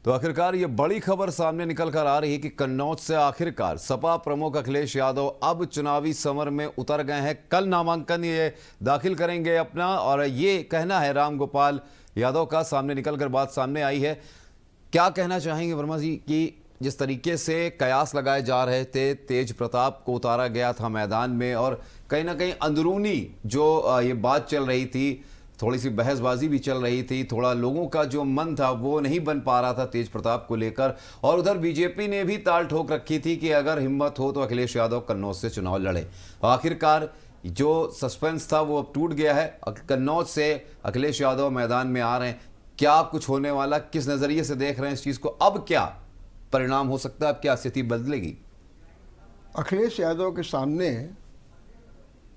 तो आखिरकार ये बड़ी खबर सामने निकल कर आ रही है कि कन्नौज से आखिरकार सपा प्रमुख अखिलेश यादव अब चुनावी समर में उतर गए हैं। कल नामांकन ये दाखिल करेंगे अपना, और ये कहना है राम गोपाल यादव का सामने निकल कर बात सामने आई है। क्या कहना चाहेंगे वर्मा जी कि जिस तरीके से कयास लगाए जा रहे थे, तेज प्रताप को उतारा गया था मैदान में और कहीं ना कहीं अंदरूनी जो ये बात चल रही थी, थोड़ी सी बहसबाजी भी चल रही थी, थोड़ा लोगों का जो मन था वो नहीं बन पा रहा था तेज प्रताप को लेकर, और उधर बीजेपी ने भी ताल ठोक रखी थी कि अगर हिम्मत हो तो अखिलेश यादव कन्नौज से चुनाव लड़े। आखिरकार जो सस्पेंस था वो अब टूट गया है। कन्नौज से अखिलेश यादव मैदान में आ रहे हैं। क्या कुछ होने वाला, किस नजरिए से देख रहे हैं इस चीज को, अब क्या परिणाम हो सकता है, अब क्या स्थिति बदलेगी? अखिलेश यादव के सामने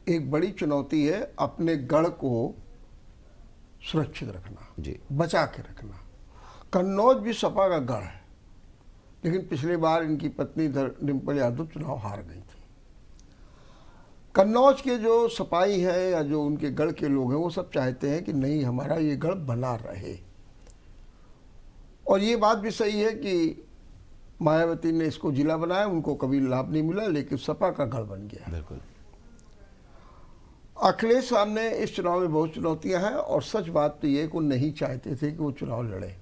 एक बड़ी चुनौती है अपने गढ़ को सुरक्षित रखना जी, बचा के रखना। कन्नौज भी सपा का गढ़ है, लेकिन पिछली बार इनकी पत्नी डिम्पल यादव चुनाव हार गई थी। कन्नौज के जो सपाई है या जो उनके गढ़ के लोग हैं वो सब चाहते हैं कि नहीं, हमारा ये गढ़ बना रहे। और ये बात भी सही है कि मायावती ने इसको जिला बनाया, उनको कभी लाभ नहीं मिला, लेकिन सपा का गढ़ बन गया। बिल्कुल। अखिलेश सामने इस चुनाव में बहुत चुनौतियां हैं, और सच बात तो ये कि वो नहीं चाहते थे कि वो चुनाव लड़े।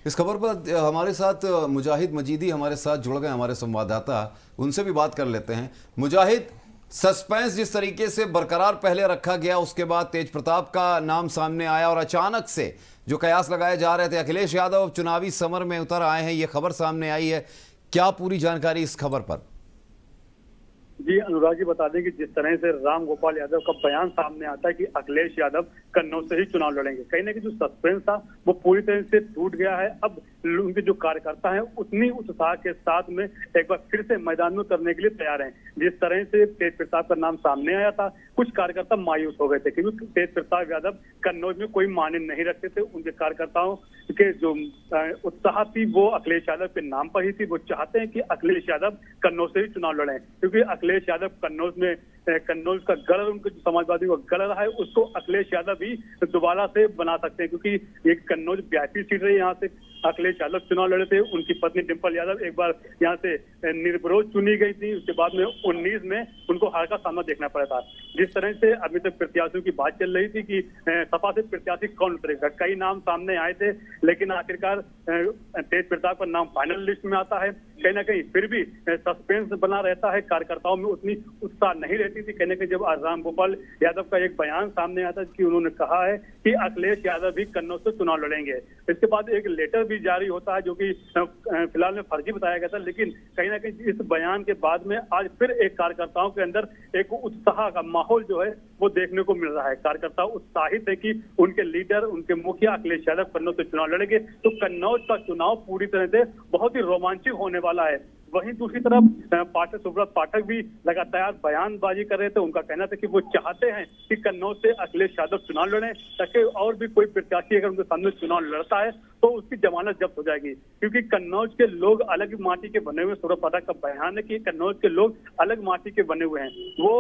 इस खबर पर हमारे साथ मुजाहिद मजीदी हमारे साथ जुड़ गए, हमारे संवाददाता, उनसे भी बात कर लेते हैं। मुजाहिद, सस्पेंस जिस तरीके से बरकरार पहले रखा गया, उसके बाद तेज प्रताप का नाम सामने आया और अचानक से जो कयास लगाए जा रहे थे, अखिलेश यादव चुनावी समर में उतर आए हैं, ये खबर सामने आई है। क्या पूरी जानकारी इस खबर पर? जी अनुराग जी, बता दें कि जिस तरह से राम गोपाल यादव का बयान सामने आता है कि अखिलेश यादव कन्नौज से ही चुनाव लड़ेंगे, कहीं ना कहीं जो सस्पेंस था वो पूरी तरह से टूट गया है। अब उनके जो कार्यकर्ता हैं उतनी उत्साह के साथ में एक बार फिर से मैदान में उतरने के लिए तैयार हैं। जिस तरह से तेज प्रताप का नाम सामने आया था, कुछ कार्यकर्ता मायूस हो गए थे क्योंकि तेज प्रताप यादव कन्नौज में कोई माने नहीं रखते थे। उनके कार्यकर्ताओं के जो उत्साह थी वो अखिलेश यादव के नाम पर ही थी। वो चाहते हैं कि अखिलेश यादव कन्नौज से ही चुनाव लड़े, क्योंकि अखिलेश यादव कन्नौज का गढ़, उनके जो समाजवादी का गढ़ रहा है, उसको अखिलेश यादव भी दोबारा से बना सकते हैं, क्योंकि एक कन्नौज वीआईपी सीट रही। यहाँ से अखिलेश यादव चुनाव लड़े थे, उनकी पत्नी डिम्पल यादव एक बार यहाँ से निर्विरोध चुनी गई थी। उसके बाद में 19 में उनको हार का सामना देखना पड़ा था। जिस तरह से अभी तक प्रत्याशियों की बात चल रही थी कि सपा से प्रत्याशी कौन उतरेगा, कई नाम सामने आए थे, लेकिन आखिरकार तेज प्रताप का नाम फाइनल लिस्ट में आता है। कहीं ना कहीं फिर भी सस्पेंस बना रहता है, कार्यकर्ताओं में उतनी उत्साह नहीं रहती थी। कहीं ना कहीं जब राम गोपाल यादव का एक बयान सामने आता है कि उन्होंने कहा है कि अखिलेश यादव भी कन्नौज से चुनाव लड़ेंगे, इसके बाद एक लेटर भी जारी होता है जो कि फिलहाल में फर्जी बताया गया था, लेकिन कहीं ना कहीं इस बयान के बाद में आज फिर एक कार्यकर्ताओं के अंदर एक उत्साह का माहौल जो है वो देखने को मिल रहा है। कार्यकर्ता उत्साहित है कि उनके लीडर, उनके मुखिया अखिलेश यादव कन्नौज से चुनाव लड़ेंगे, तो कन्नौज का चुनाव पूरी तरह से बहुत ही रोमांचक होने वाला है। वहीं दूसरी तरफ पाठक, सुब्रत पाठक भी लगातार बयानबाजी कर रहे थे। उनका कहना था कि वो चाहते हैं कि कन्नौज से अखिलेश यादव चुनाव लड़ें, ताकि और भी कोई प्रत्याशी अगर उनके सामने चुनाव लड़ता है तो उसकी जमानत जब्त हो जाएगी, क्योंकि कन्नौज के लोग अलग माटी के बने हुए। सुब्रत पाठक का बयान है कि कन्नौज के लोग अलग माटी के बने हुए हैं। वो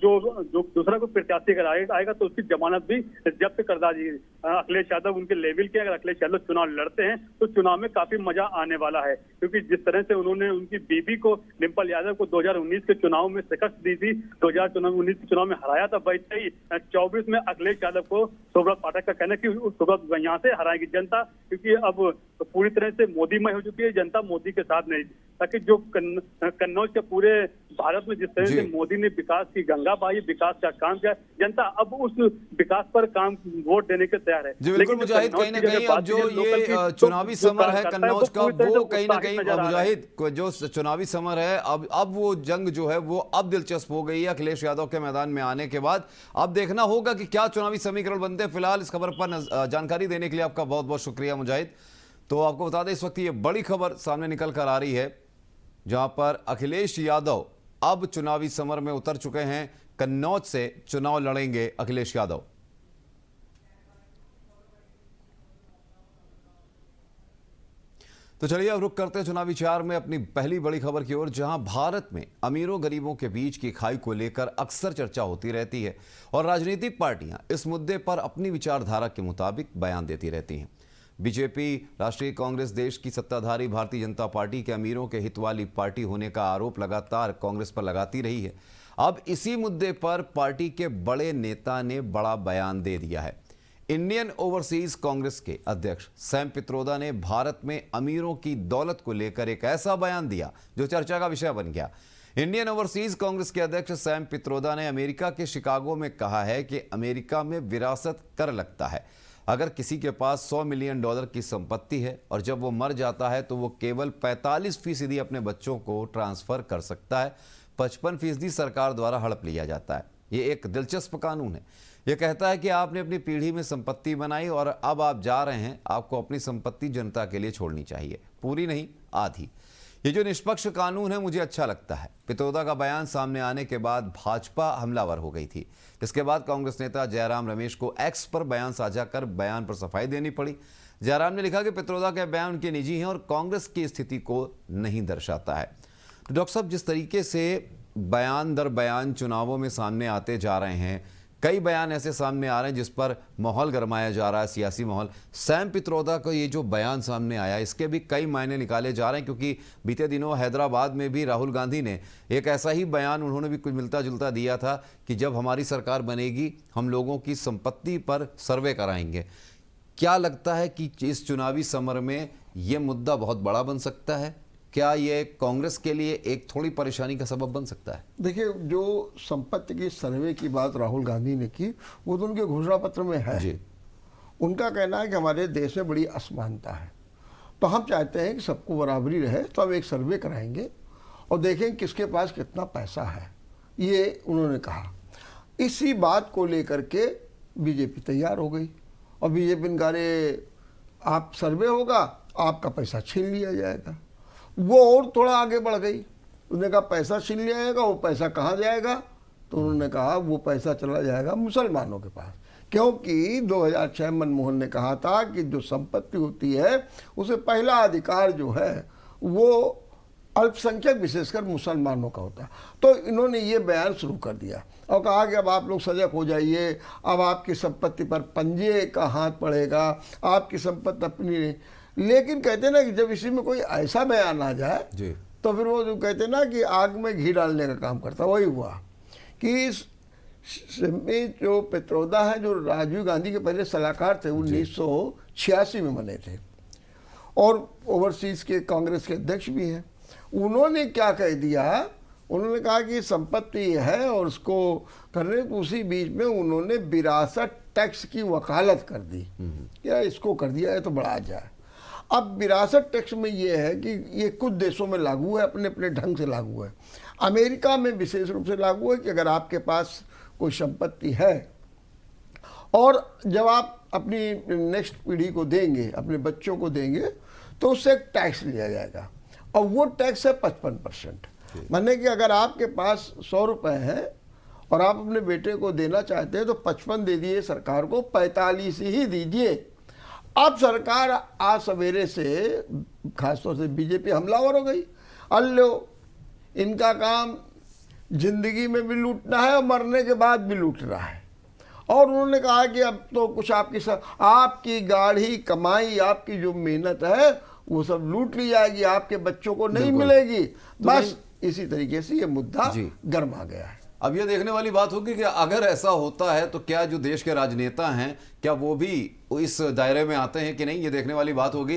जो दूसरा कोई प्रत्याशी अगर आएगा तो उसकी जमानत भी जब्त कर दी। अखिलेश यादव उनके लेवल के, अगर अखिलेश यादव चुनाव लड़ते हैं तो चुनाव में काफी मजा आने वाला है, क्योंकि जिस तरह से उन्होंने उनकी बीबी को, डिम्पल यादव को 2019 के चुनाव में शिकस्त दी थी, 2019 के चुनाव में हराया था, वैसे ही 24 में अखिलेश यादव को सुब्रत पाठक का कहना कि सुब्रत यहाँ से हराएगी जनता, क्योंकि अब पूरी तरह से मोदीमय हो चुकी है जनता, मोदी के साथ नहीं। ताकि जो कन्नौज के पूरे भारत में जिस तरह से मोदी ने विकास की गंगा बहाई, विकास का काम किया, जनता अब उस विकास पर काम वोट देने के तैयार है। जी बिल्कुल मुजाहिद, कहीं ना कहीं अब जो ये चुनावी समर है कन्नौज का, वो कहीं ना कहीं मुजाहिद जो चुनावी समर है, अब वो जंग जो है वो अब दिलचस्प हो गई है अखिलेश यादव के मैदान में आने के बाद। अब देखना होगा कि क्या चुनावी समीकरण बनते हैं। फिलहाल इस खबर पर जानकारी देने के लिए आपका बहुत बहुत शुक्रिया मुजाहिद। तो आपको बता दें इस वक्त ये बड़ी खबर सामने निकल कर आ रही है, जहां पर अखिलेश यादव अब चुनावी समर में उतर चुके हैं। कन्नौज से चुनाव लड़ेंगे अखिलेश यादव। तो चलिए अब रुक करते हैं चुनावी चार में अपनी पहली बड़ी खबर की ओर, जहां भारत में अमीरों गरीबों के बीच की खाई को लेकर अक्सर चर्चा होती रहती है और राजनीतिक पार्टियां इस मुद्दे पर अपनी विचारधारा के मुताबिक बयान देती रहती हैं। बीजेपी राष्ट्रीय कांग्रेस देश की सत्ताधारी भारतीय जनता पार्टी के अमीरों के हित वाली पार्टी होने का आरोप लगातार कांग्रेस पर लगाती रही है। अब इसी मुद्दे पर पार्टी के बड़े नेता ने बड़ा बयान दे दिया है। इंडियन ओवरसीज कांग्रेस के अध्यक्ष सैम पित्रोदा ने भारत में अमीरों की दौलत को लेकर एक ऐसा बयान दिया जो चर्चा का विषय बन गया। इंडियन ओवरसीज कांग्रेस के अध्यक्ष सैम पित्रोदा ने अमेरिका के शिकागो में कहा है कि अमेरिका में विरासत कर लगता है। अगर किसी के पास $100 मिलियन की संपत्ति है और जब वो मर जाता है तो वो केवल 45% अपने बच्चों को ट्रांसफर कर सकता है, 55% सरकार द्वारा हड़प लिया जाता है। ये एक दिलचस्प कानून है। ये कहता है कि आपने अपनी पीढ़ी में संपत्ति बनाई और अब आप जा रहे हैं, आपको अपनी संपत्ति जनता के लिए छोड़नी चाहिए, पूरी नहीं आधी। ये जो निष्पक्ष कानून है मुझे अच्छा लगता है। पित्रोदा का बयान सामने आने के बाद भाजपा हमलावर हो गई थी। इसके बाद कांग्रेस नेता जयराम रमेश को एक्स पर बयान साझा कर बयान पर सफाई देनी पड़ी। जयराम ने लिखा कि पित्रोदा के बयान उनके निजी हैं और कांग्रेस की स्थिति को नहीं दर्शाता है। तो डॉक्टर साहब, जिस तरीके से बयान दर बयान चुनावों में सामने आते जा रहे हैं, कई बयान ऐसे सामने आ रहे हैं जिस पर माहौल गरमाया जा रहा है, सियासी माहौल। सैम पित्रोदा का ये जो बयान सामने आया, इसके भी कई मायने निकाले जा रहे हैं, क्योंकि बीते दिनों हैदराबाद में भी राहुल गांधी ने एक ऐसा ही बयान, उन्होंने भी कुछ मिलता जुलता दिया था कि जब हमारी सरकार बनेगी हम लोगों की संपत्ति पर सर्वे कराएंगे। क्या लगता है कि इस चुनावी समर में ये मुद्दा बहुत बड़ा बन सकता है? क्या ये कांग्रेस के लिए एक थोड़ी परेशानी का सबब बन सकता है? देखिए, जो संपत्ति की सर्वे की बात राहुल गांधी ने की, वो तो उनके घोषणा पत्र में है जी। उनका कहना है कि हमारे देश में बड़ी असमानता है, तो हम चाहते हैं कि सबको बराबरी रहे, तो हम एक सर्वे कराएंगे और देखें किसके पास कितना पैसा है, ये उन्होंने कहा। इसी बात को लेकर के बीजेपी तैयार हो गई और बीजेपी ने कहा आप सर्वे होगा, आपका पैसा छीन लिया जाएगा। वो और थोड़ा आगे बढ़ गई, उन्होंने कहा पैसा छीन लिया जाएगा, वो पैसा कहाँ जाएगा? तो उन्होंने कहा वो पैसा चला जाएगा मुसलमानों के पास, क्योंकि 2006 मनमोहन ने कहा था कि जो संपत्ति होती है उसे पहला अधिकार जो है वो अल्पसंख्यक विशेषकर मुसलमानों का होता है। तो इन्होंने ये बयान शुरू कर दिया और कहा कि अब आप लोग सजग हो जाइए, अब आपकी संपत्ति पर पंजे का हाथ पड़ेगा, आपकी संपत्ति अपनी। लेकिन कहते ना कि जब इसी में कोई ऐसा बयान आ जाए जी। तो फिर वो जो कहते ना कि आग में घी डालने का काम करता। वही हुआ कि जो पित्रोदा है, जो राजीव गांधी के पहले सलाहकार थे, 1986 में बने थे और ओवरसीज के कांग्रेस के अध्यक्ष भी हैं। उन्होंने क्या कह दिया, उन्होंने कहा कि संपत्ति है और उसको करने, तो उसी बीच में उन्होंने विरासत टैक्स की वकालत कर दी। क्या इसको कर दिया है तो बड़ा जाए। अब विरासत टैक्स में ये है कि ये कुछ देशों में लागू है, अपने अपने ढंग से लागू है। अमेरिका में विशेष रूप से लागू है कि अगर आपके पास कोई संपत्ति है और जब आप अपनी नेक्स्ट पीढ़ी को देंगे, अपने बच्चों को देंगे, तो उससे एक टैक्स लिया जाएगा और वो टैक्स है 55%। माने कि अगर आपके पास 100 रुपये हैं और आप अपने बेटे को देना चाहते हैं तो 55 दे दिए सरकार को, 45 ही दीजिए। अब सरकार आज सवेरे से खासतौर से बीजेपी हमलावर हो गई। अल्लो, इनका काम जिंदगी में भी लूटना है और मरने के बाद भी लूटना है। और उन्होंने कहा कि अब तो कुछ आपकी गाढ़ी कमाई, आपकी जो मेहनत है वो सब लूट ली जाएगी, आपके बच्चों को नहीं मिलेगी। बस इसी तरीके से ये मुद्दा गर्मा गया है। अब यह देखने वाली बात होगी कि अगर ऐसा होता है तो क्या जो देश के राजनेता हैं क्या वो भी इस दायरे में आते हैं कि नहीं, ये देखने वाली बात होगी।